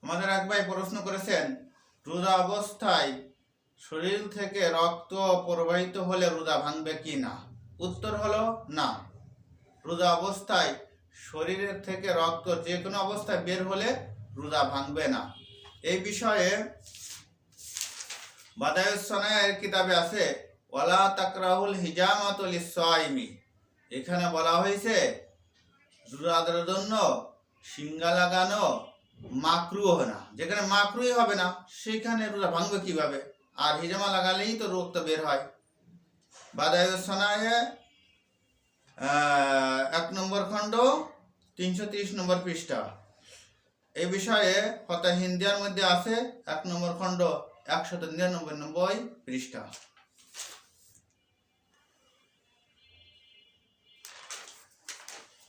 আমাদের এক ভাই প্রশ্ন করেছেন, রোজা অবস্থায় শরীর থেকে রক্ত প্রবাহিত হলে রোজা ভাঙবে কি না? উত্তর হলো না। রোজা অবস্থায় শরীরের থেকে রক্ত যে কোনো অবস্থায় বের হলে রোজা ভাঙবে না। এই বিষয়ে বাদায়ুস সানায়ের কিতাবে আছে ওয়ালা তাকরাহুল হিজামাতু লিস-সাইমি। এখানে বলা হয়েছে রোজাদারের জন্য সিঙ্গা লাগানো মাকরুহ না। যেখানে মাকরুই হবে না সেখানে রোজা ভাঙবে কিভাবে? আর হিজামা লাগালেই তো রক্ত বের হয়। বাদায়ুস সানায়ে 1 নম্বর খণ্ড 330 নম্বর পৃষ্ঠা। এই বিষয়ে কথা হিন্দিয়ার মধ্যে আছে 1 নম্বর খণ্ড 199 পৃষ্ঠা।